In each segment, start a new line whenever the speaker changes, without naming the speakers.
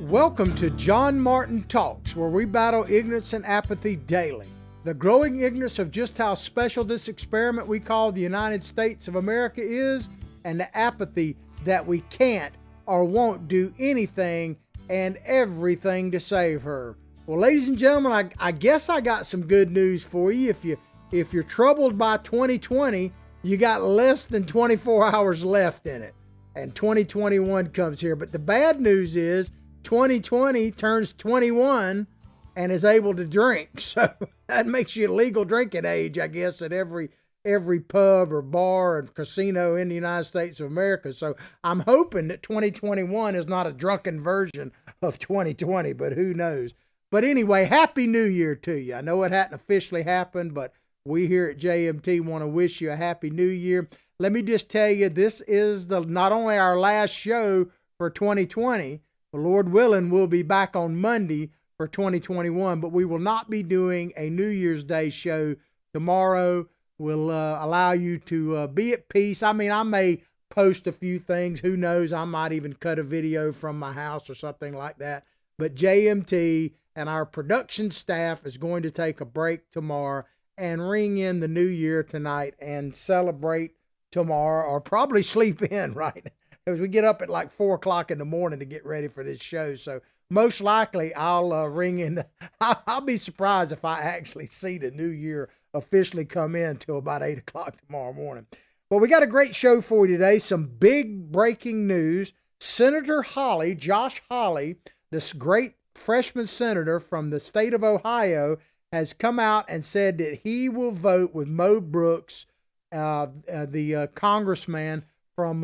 Welcome to John Martin Talks, where we battle ignorance and apathy daily. The growing ignorance of just how special this experiment we call the United States of America is, and the apathy that we can't or won't do anything and everything to save her. Well, ladies and gentlemen, I guess I got some good news for you. If you're troubled by 2020, you got less than 24 hours left in it, and 2021 comes here. But the bad news is 2020 turns 21 and is able to drink. So that makes you legal drinking age, I guess, at every pub or bar and casino in the United States of America. So I'm hoping that 2021 is not a drunken version of 2020, but who knows? But anyway, Happy New Year to you. I know it hadn't officially happened, but we here at JMT want to wish you a Happy New Year. Let me just tell you, this is not only our last show for 2020, but Lord willing, we'll be back on Monday for 2021, but we will not be doing a New Year's Day show tomorrow. We'll allow you to be at peace. I mean, I may post a few things. Who knows? I might even cut a video from my house or something like that. But JMT and our production staff is going to take a break tomorrow and ring in the new year tonight and celebrate tomorrow, or probably sleep in, right? Because we get up at like 4 o'clock in the morning to get ready for this show. So most likely I'll ring in. I'll be surprised if I actually see the new year officially come in till about 8 o'clock tomorrow morning. But we got a great show for you today. Some big breaking news. Senator Hawley, Josh Hawley, this great freshman senator from the state of Ohio, has come out and said that he will vote with Mo Brooks, the congressman from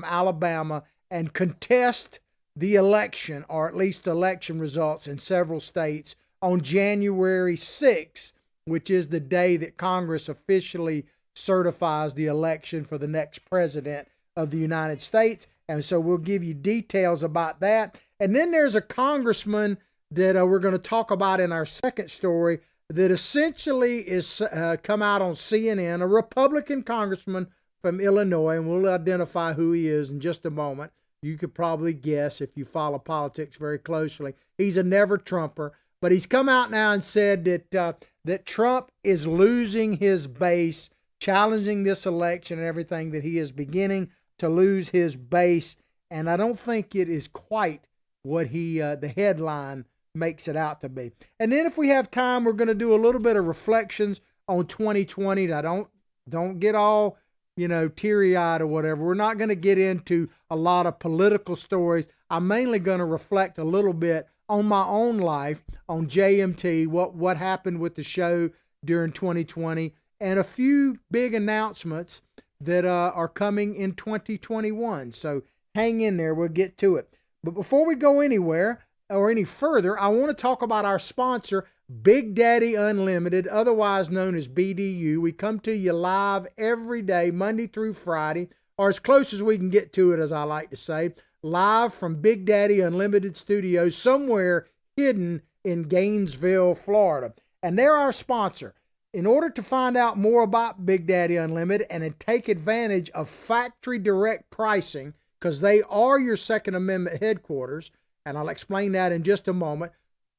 Alabama, and contest the election, or at least election results in several states, on January 6th, which is the day that Congress officially certifies the election for the next president of the United States. And so we'll give you details about that. And then there's a congressman that we're going to talk about in our second story that essentially is come out on CNN, a Republican congressman from Illinois, and we'll identify who he is in just a moment. You could probably guess if you follow politics very closely. He's a never-Trumper, but he's come out now and said that Trump is losing his base, challenging this election and everything, that he is beginning to lose his base, and I don't think it is quite what the headline makes it out to be. And then if we have time, we're going to do a little bit of reflections on 2020. Now, don't get all teary-eyed or whatever. We're not going to get into a lot of political stories. I'm mainly going to reflect a little bit on my own life, on JMT, what happened with the show during 2020, and a few big announcements that are coming in 2021. So hang in there. We'll get to it. But before we go anywhere or any further, I want to talk about our sponsor, Big Daddy Unlimited, otherwise known as BDU. We come to you live every day, Monday through Friday, or as close as we can get to it, as I like to say, live from Big Daddy Unlimited Studios, somewhere hidden in Gainesville, Florida. And they're our sponsor. In order to find out more about Big Daddy Unlimited and take advantage of factory direct pricing, because they are your Second Amendment headquarters, and I'll explain that in just a moment.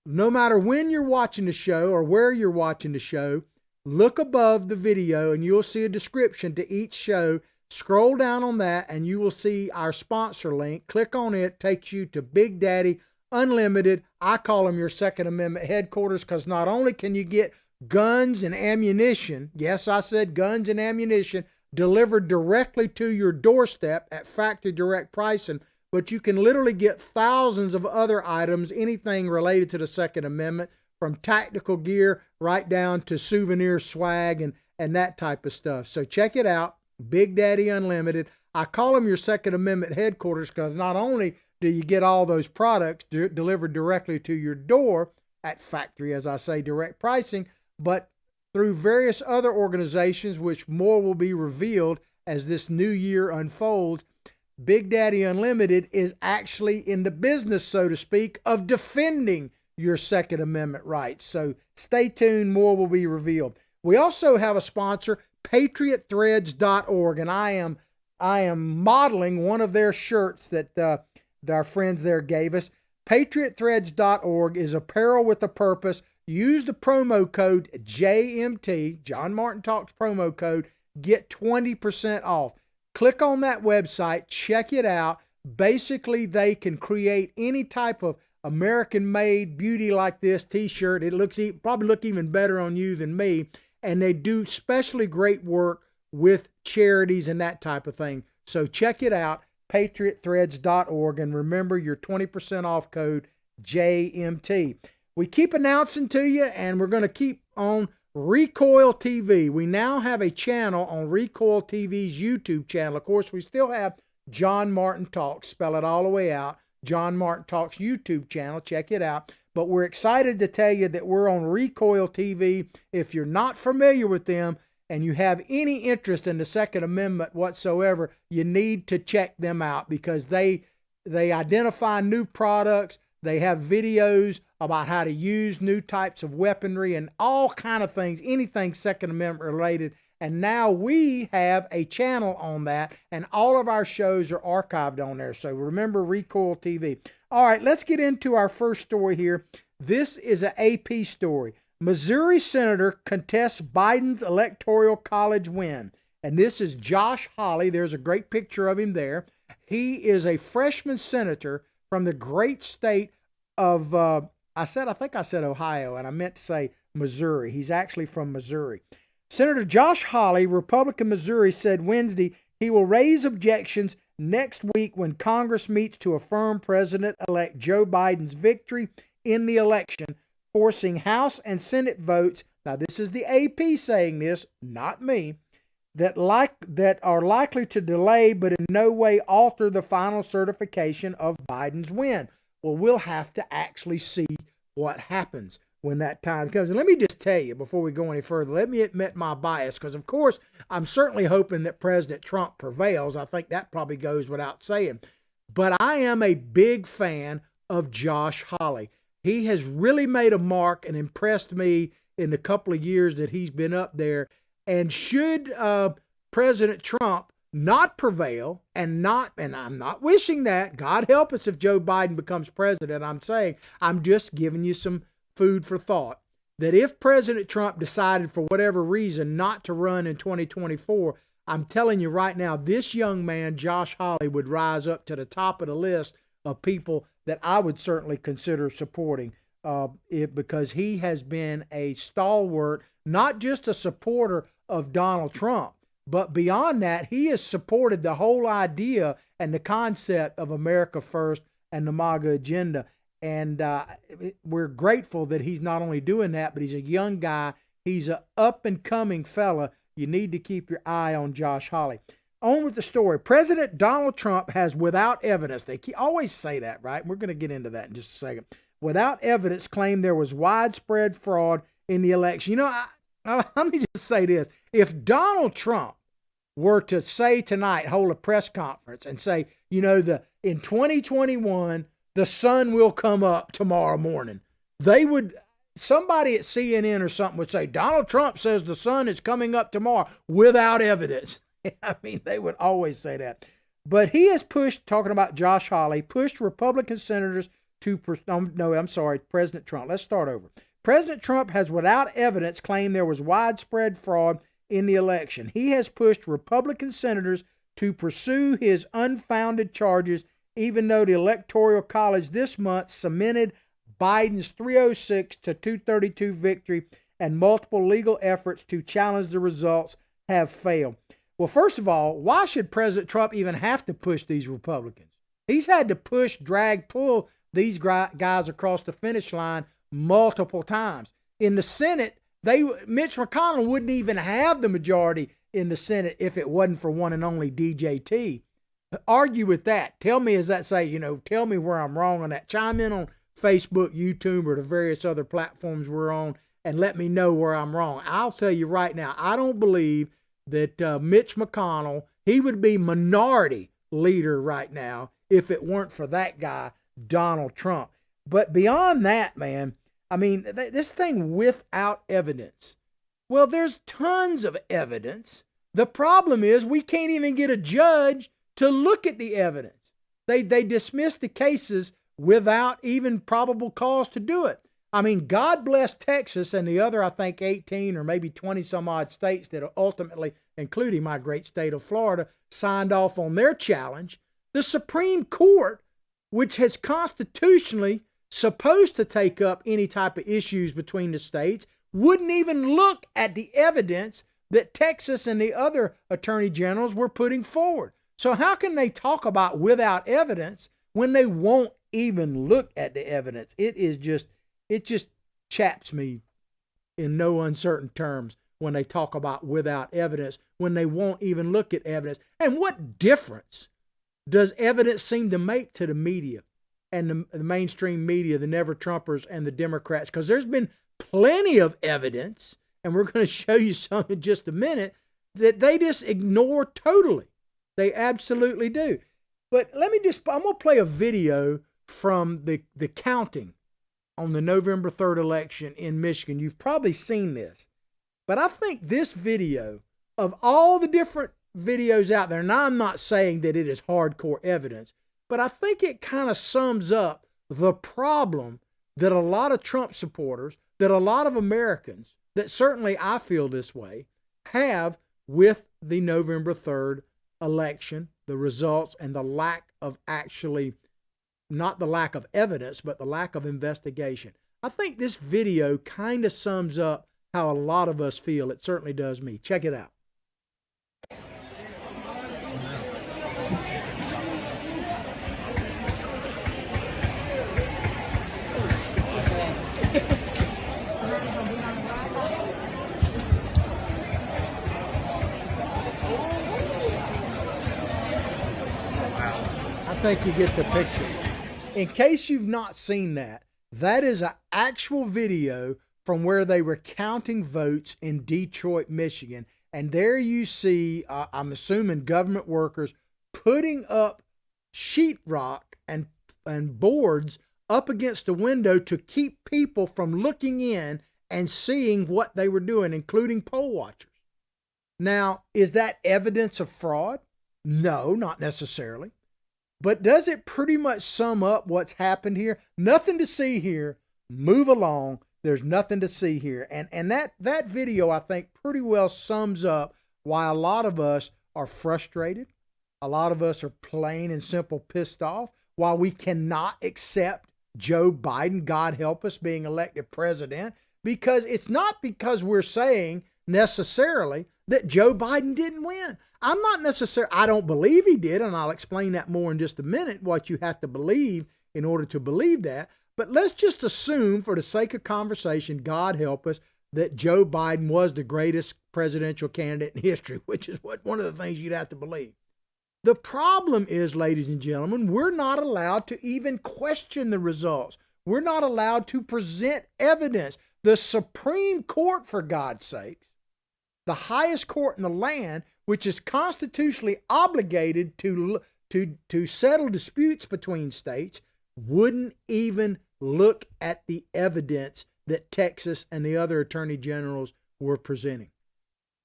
No matter when you're watching the show or where you're watching the show, look above the video and you'll see a description to each show. Scroll down on that and you will see our sponsor link. Click on it, takes you to Big Daddy Unlimited. I call them your Second Amendment headquarters, because not only can you get guns and ammunition, yes, I said guns and ammunition, delivered directly to your doorstep at factory direct pricing, but you can literally get thousands of other items, anything related to the Second Amendment, from tactical gear right down to souvenir swag and that type of stuff. So check it out, Big Daddy Unlimited. I call them your Second Amendment headquarters because not only do you get all those products delivered directly to your door at factory, as I say, direct pricing, but through various other organizations, which more will be revealed as this new year unfolds. Big Daddy Unlimited is actually in the business, so to speak, of defending your Second Amendment rights. So stay tuned, more will be revealed. We also have a sponsor, patriotthreads.org, and I am modeling one of their shirts that that our friends there gave us. PatriotThreads.org is apparel with a purpose. Use the promo code JMT, John Martin Talks promo code, get 20% off. Click on that website, check it out. Basically, they can create any type of American-made beauty like this t-shirt. It probably look even better on you than me. And they do especially great work with charities and that type of thing. So check it out, patriotthreads.org, and remember your 20% off code JMT. We keep announcing to you, and we're going to keep on Recoil TV. We now have a channel on Recoil TV's YouTube channel. Of course, we still have John Martin Talks, spell it all the way out, John Martin Talks YouTube channel. Check it out. But we're excited to tell you that we're on Recoil TV. If you're not familiar with them and you have any interest in the Second Amendment whatsoever, you need to check them out because they identify new products. They have videos about how to use new types of weaponry and all kind of things, anything Second Amendment related. And now we have a channel on that, and all of our shows are archived on there. So remember Recoil TV. All right, let's get into our first story here. This is an AP story. Missouri Senator contests Biden's Electoral College win. And this is Josh Hawley. There's a great picture of him there. He is a freshman senator from the great state of, I think I said Ohio, and I meant to say Missouri. He's actually from Missouri. Senator Josh Hawley, Republican Missouri, said Wednesday he will raise objections next week when Congress meets to affirm President-elect Joe Biden's victory in the election, forcing House and Senate votes, now this is the AP saying this, not me, that are likely to delay but in no way alter the final certification of Biden's win. Well, we'll have to actually see what happens when that time comes. And let me just tell you before we go any further, let me admit my bias, because of course I'm certainly hoping that President Trump prevails. I think that probably goes without saying. But I am a big fan of Josh Hawley. He has really made a mark and impressed me in the couple of years that he's been up there. And should President Trump not prevail, and I'm not wishing that, God help us if Joe Biden becomes president, I'm just giving you some food for thought, that if President Trump decided for whatever reason not to run in 2024, I'm telling you right now, this young man, Josh Hawley, would rise up to the top of the list of people that I would certainly consider supporting because he has been a stalwart, not just a supporter of Donald Trump, but beyond that, he has supported the whole idea and the concept of America First and the MAGA agenda. And we're grateful that he's not only doing that, but he's a young guy. He's an up-and-coming fella. You need to keep your eye on Josh Hawley. On with the story. President Donald Trump has, without evidence, they always say that, right? We're going to get into that in just a second. Without evidence, claimed there was widespread fraud in the election. You know, let me just say this. If Donald Trump were to say tonight, hold a press conference and say, in 2021, the sun will come up tomorrow morning, somebody at CNN or something would say, Donald Trump says the sun is coming up tomorrow without evidence. I mean, they would always say that. But he has talking about Josh Hawley, pushed Republican senators President Trump. Let's start over. President Trump has, without evidence, claimed there was widespread fraud in the election. He has pushed Republican senators to pursue his unfounded charges, even though the Electoral College this month cemented Biden's 306 to 232 victory and multiple legal efforts to challenge the results have failed. Well, first of all, why should President Trump even have to push these Republicans? He's had to pull these guys across the finish line multiple times. In the Senate, Mitch McConnell wouldn't even have the majority in the Senate if it wasn't for one and only DJT. Argue with that. Tell me, tell me where I'm wrong on that. Chime in on Facebook, YouTube, or the various other platforms we're on and let me know where I'm wrong. I'll tell you right now, I don't believe that Mitch McConnell, he would be minority leader right now if it weren't for that guy, Donald Trump. But beyond that, man, I mean, this thing without evidence. Well, there's tons of evidence. The problem is we can't even get a judge to look at the evidence. They dismissed the cases without even probable cause to do it. I mean, God bless Texas and the other, I think, 18 or maybe 20 some odd states that ultimately, including my great state of Florida, signed off on their challenge. The Supreme Court, which has constitutionally supposed to take up any type of issues between the states, wouldn't even look at the evidence that Texas and the other attorney generals were putting forward. So how can they talk about without evidence when they won't even look at the evidence? It just chaps me in no uncertain terms when they talk about without evidence, when they won't even look at evidence. And what difference does evidence seem to make to the media and the mainstream media, the never-Trumpers and the Democrats? Because there's been plenty of evidence, and we're going to show you some in just a minute, that they just ignore totally. They absolutely do. But I'm going to play a video from the counting on the November 3rd election in Michigan. You've probably seen this. But I think this video, of all the different videos out there, and I'm not saying that it is hardcore evidence, but I think it kind of sums up the problem that a lot of Trump supporters, that a lot of Americans, that certainly I feel this way, have with the November 3rd election, the results, and the lack of actually, not the lack of evidence, but the lack of investigation. I think this video kind of sums up how a lot of us feel. It certainly does me. Check it out. I think you get the picture. In case you've not seen that, that is an actual video from where they were counting votes in Detroit, Michigan. And there you see, I'm assuming, government workers putting up sheetrock and boards up against the window to keep people from looking in and seeing what they were doing, including poll watchers. Now, is that evidence of fraud? No, not necessarily. But does it pretty much sum up what's happened here? Nothing to see here. Move along. There's nothing to see here. And that video, I think, pretty well sums up why a lot of us are frustrated. A lot of us are plain and simple pissed off. Why we cannot accept Joe Biden, God help us, being elected president. Because it's not because we're saying necessarily that Joe Biden didn't win. I don't believe he did, and I'll explain that more in just a minute, what you have to believe in order to believe that. But let's just assume, for the sake of conversation, God help us, that Joe Biden was the greatest presidential candidate in history, which is one of the things you'd have to believe. The problem is, ladies and gentlemen, we're not allowed to even question the results. We're not allowed to present evidence. The Supreme Court, for God's sakes, the highest court in the land, which is constitutionally obligated to settle disputes between states, wouldn't even look at the evidence that Texas and the other attorney generals were presenting.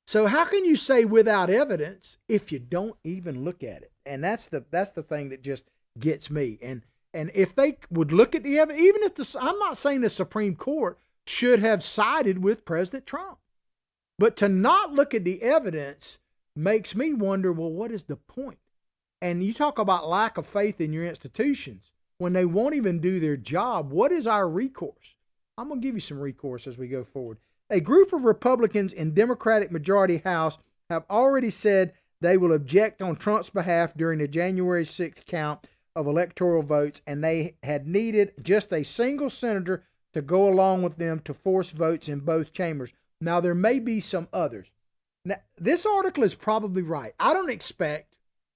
So how can you say without evidence if you don't even look at it? And that's the thing that just gets me. And if they would look at the evidence, even if I'm not saying the Supreme Court should have sided with President Trump, but to not look at the evidence makes me wonder, well, what is the point? And you talk about lack of faith in your institutions. When they won't even do their job, what is our recourse? I'm going to give you some recourse as we go forward. A group of Republicans in Democratic majority House have already said they will object on Trump's behalf during the January 6th count of electoral votes, and they had needed just a single senator to go along with them to force votes in both chambers. Now, there may be some others. Now, this article is probably right. I don't expect,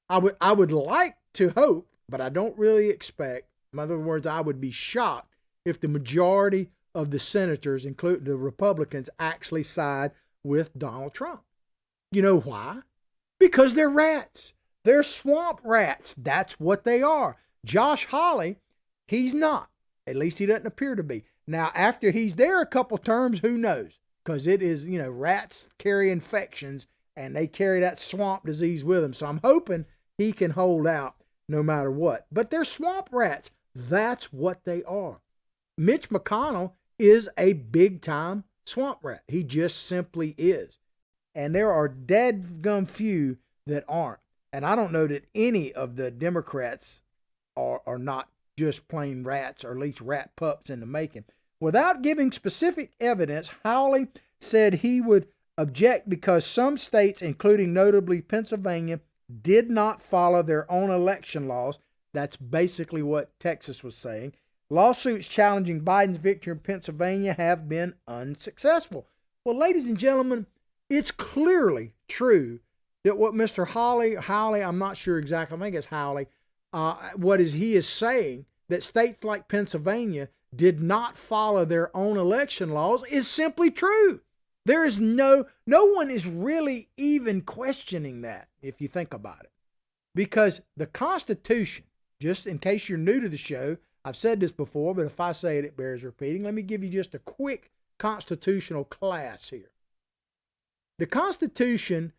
I would like to hope, but I don't really expect. In other words, I would be shocked if the majority of the senators, including the Republicans, actually side with Donald Trump. You know why? Because they're rats. They're swamp rats. That's what they are. Josh Hawley, he's not. At least he doesn't appear to be. Now, after he's there a couple terms, who knows? Because it is, rats carry infections and they carry that swamp disease with them. So I'm hoping he can hold out. no matter what. But they're swamp rats. That's what they are. Mitch McConnell is a big time swamp rat. He just simply is. And there are dadgum few that aren't. And I don't know that any of the Democrats are not just plain rats, or at least rat pups in the making. Without giving specific evidence, Hawley said he would object because some states, including notably Pennsylvania, did not follow their own election laws. That's basically what Texas was saying. Lawsuits challenging Biden's victory in Pennsylvania have been unsuccessful. Well, ladies and gentlemen, it's clearly true that what Mr. Hawley, I'm not sure exactly, I think it's Hawley, he is saying, that states like Pennsylvania did not follow their own election laws, is simply true. There is no one is really even questioning that, if you think about it. Because the Constitution, just in case you're new to the show, I've said this before, but if I say it, it bears repeating. Let me give you just a quick constitutional class here. The Constitution,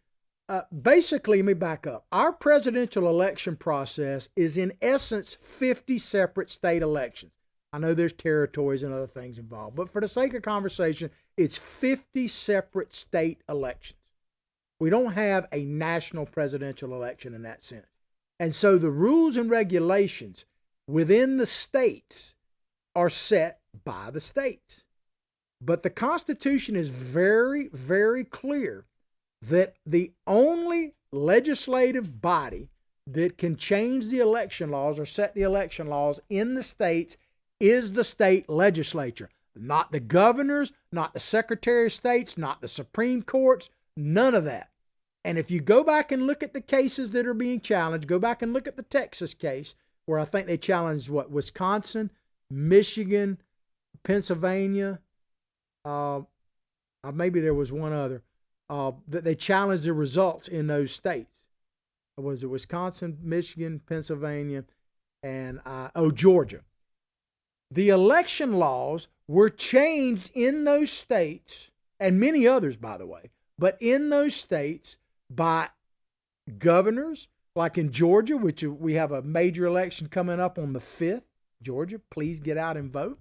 basically, let me back up. Our presidential election process is in essence 50 separate state elections. I know there's territories and other things involved, but for the sake of conversation, it's 50 separate state elections. We don't have a national presidential election in that sense. And so the rules and regulations within the states are set by the states. But the Constitution is very, very clear that the only legislative body that can change the election laws or set the election laws in the states is the state legislature. Not the governors, not the Secretary of States, not the Supreme Courts, none of that. And if you go back and look at the cases that are being challenged, go back and look at the Texas case, where I think they challenged Wisconsin, Michigan, Pennsylvania, maybe there was one other, that they challenged the results in those states. Was it Wisconsin, Michigan, Pennsylvania, and Georgia? The election laws were changed in those states, and many others, by the way, but in those states by governors, like in Georgia, which we have a major election coming up on the 5th. Georgia, please get out and vote.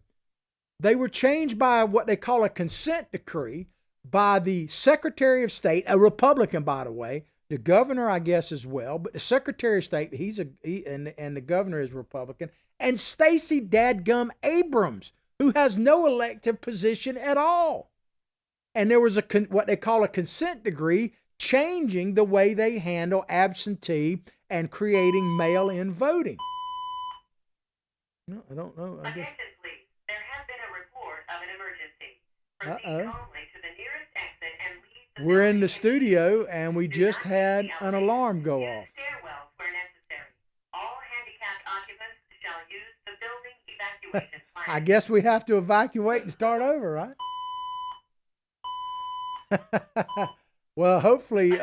They were changed by what they call a consent decree by the Secretary of State, a Republican, by the way, the governor, I guess, as well, but the Secretary of State, and the governor is Republican, and Stacey Dadgum Abrams, who has no elective position at all. And there was what they call a consent decree changing the way they handle absentee and creating mail-in voting. No, I don't know.
Attention, please. There has been a report of an emergency. Proceed calmly to the nearest exit and leave the
We're in the studio, and we just had an alarm go off.
Stairwells where necessary. All handicapped occupants shall use the building evacuation plan.
I guess we have to evacuate and start over, right? Well, hopefully...